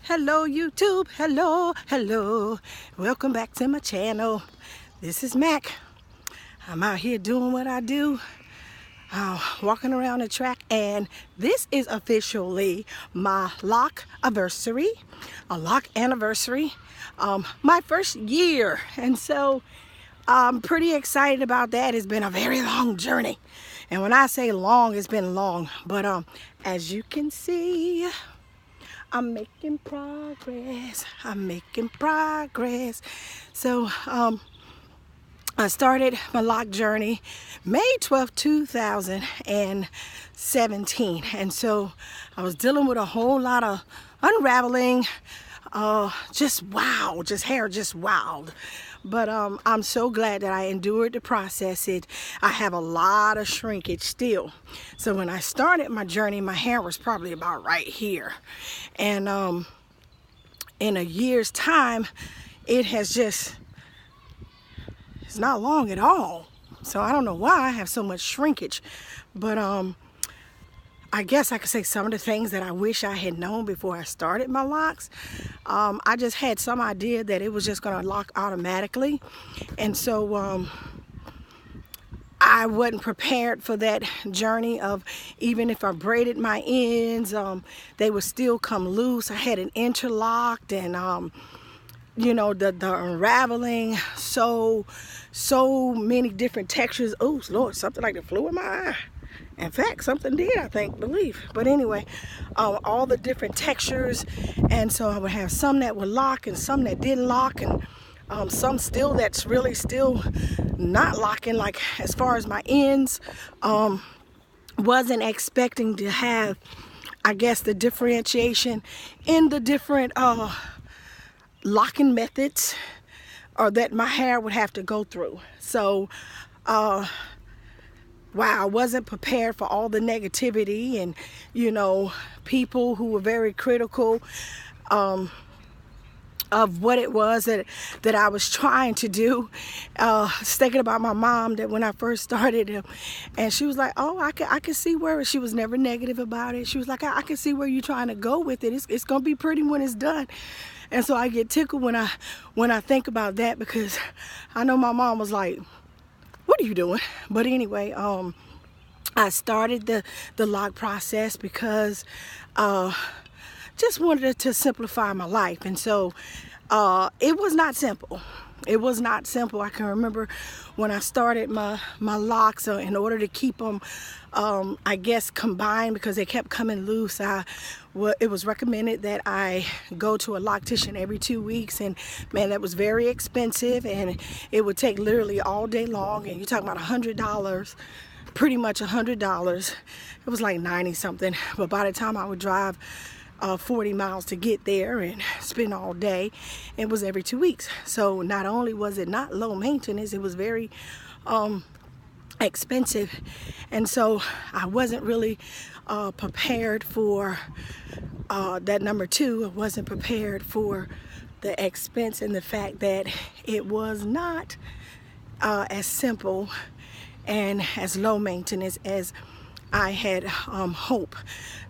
Hello YouTube, hello. Welcome back to my channel. This is Mac. I'm out here doing what I do, walking around the track, and this is officially my Loc anniversary, a Loc anniversary, my first year, and so I'm pretty excited about that. It's been a very long journey, and when I say long, it's been long, but as you can see, I'm making progress. So I started my Loc journey May 12, 2017. And so I was dealing with a whole lot of unraveling, hair just wowed. But I'm so glad that I endured the process. I have a lot of shrinkage still. So when I started my journey, my hair was probably about right here. And in a year's time, it's not long at all. So I don't know why I have so much shrinkage. But I guess I could say some of the things that I wish I had known before I started my locks. I just had some idea that it was just going to lock automatically. And so I wasn't prepared for that journey of, even if I braided my ends, they would still come loose. I had it interlocked, and you know, the unraveling, so many different textures. Oh Lord, something like that flew in my eye. In fact, something did, I believe. But anyway, all the different textures, and so I would have some that would lock and some that didn't lock, and some still that's really still not locking, like as far as my ends. Wasn't expecting to have, I guess, the differentiation in the different locking methods or that my hair would have to go through. So wow, I wasn't prepared for all the negativity and, you know, people who were very critical of what it was that I was trying to do. Thinking about my mom, that when I first started, and she was like, oh, I can see where, she was never negative about it. She was like, I can see where you're trying to go with it. It's gonna be pretty when it's done. And so I get tickled when I think about that, because I know my mom was like, what are you doing? But anyway, I started the Loc process because just wanted to simplify my life. And so it was not simple. I can remember when I started my locks, in order to keep them I guess combined, because they kept coming loose, it was recommended that I go to a loctician every 2 weeks, and man, that was very expensive, and it would take literally all day long, and you're talking about $100, pretty much $100. It was like 90 something, but by the time I would drive 40 miles to get there and spend all day, it was every 2 weeks. So not only was it not low maintenance, it was very expensive. And so I wasn't really prepared for that. Number two, I wasn't prepared for the expense and the fact that it was not as simple and as low maintenance as I had hoped.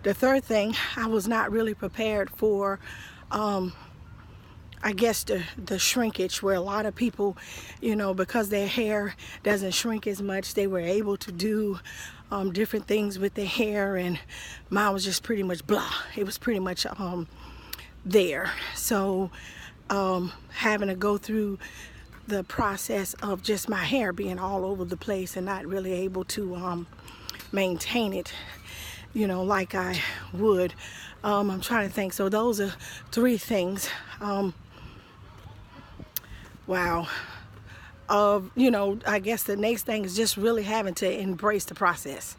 The third thing, I was not really prepared for I guess the shrinkage, where a lot of people, you know, because their hair doesn't shrink as much, they were able to do different things with their hair, and mine was just pretty much blah. It was pretty much there. So having to go through the process of just my hair being all over the place and not really able to maintain it, you know, like I would. I'm trying to think. So those are three things. Wow. You know, I guess the next thing is just really having to embrace the process.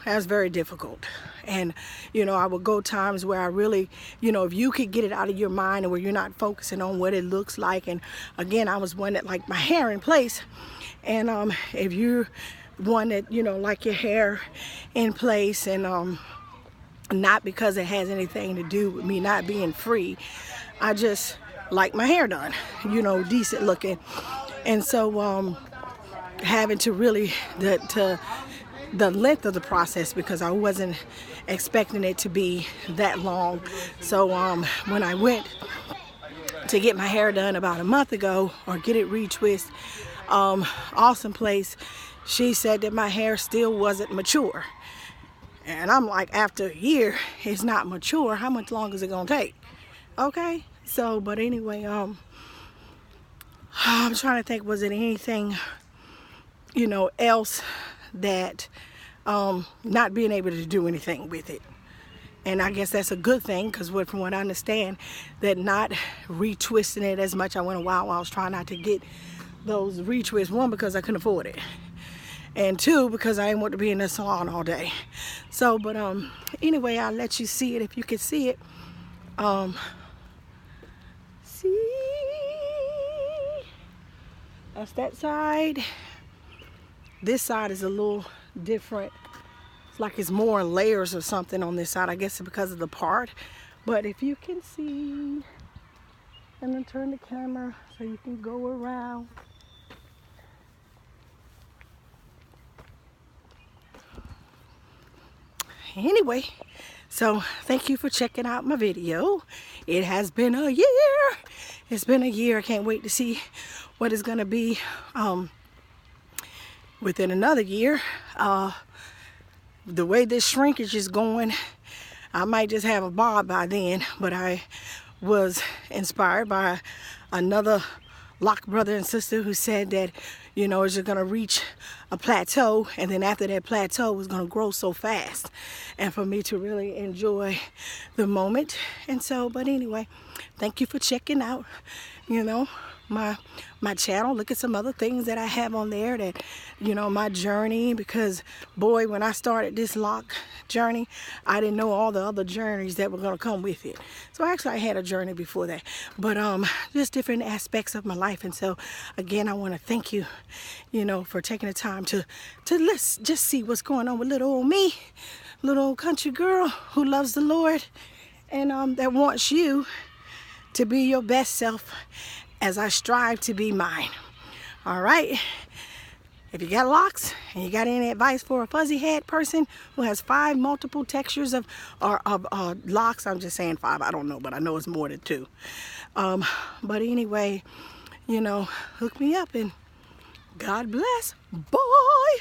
That was very difficult. And, you know, I would go times where I really, you know, if you could get it out of your mind and where you're not focusing on what it looks like. And again, I was one that liked my hair in place. And if you're one that, you know, like your hair in place, and not because it has anything to do with me not being free, I just like my hair done, you know, decent looking. And so having to really to the length of the process because I wasn't expecting it to be that long. So when I went to get my hair done about a month ago, or get it retwist, awesome place, she said that my hair still wasn't mature. And I'm like, after a year, it's not mature. How much longer is it gonna take? Okay, so, but anyway, I'm trying to think, was it anything, you know, else that, not being able to do anything with it. And I guess that's a good thing, because from what I understand, that not retwisting it as much. I went a while I was trying not to get those retwists. One, because I couldn't afford it. And two, because I didn't want to be in the salon all day. So, but anyway, I'll let you see it if you can see it. See? That's that side. This side is a little different. It's like it's more layers or something on this side. I guess it's because of the part. But if you can see, I'm gonna turn the camera so you can go around. Anyway, so thank you for checking out my video. It has been a year. It's been a year. I can't wait to see what it's gonna be within another year. The way this shrinkage is going, I might just have a bob by then. But I was inspired by another Loc brother and sister who said that, you know, it's just gonna reach a plateau, and then after that plateau it's gonna grow so fast, and for me to really enjoy the moment. And so, but anyway, thank you for checking out, you know, my channel. Look at some other things that I have on there, that, you know, my journey, because boy, when I started this Loc journey, I didn't know all the other journeys that were going to come with it. So actually I had a journey before that, but just different aspects of my life. And so again, I want to thank you, you know, for taking the time to let's just see what's going on with little old me, little old country girl who loves the Lord, and that wants you to be your best self as I strive to be mine. All right. If you got locks and you got any advice for a fuzzy head person who has 5 multiple textures of locks, I'm just saying 5. I don't know, but I know it's more than 2. But anyway, you know, hook me up, and God bless. Bye.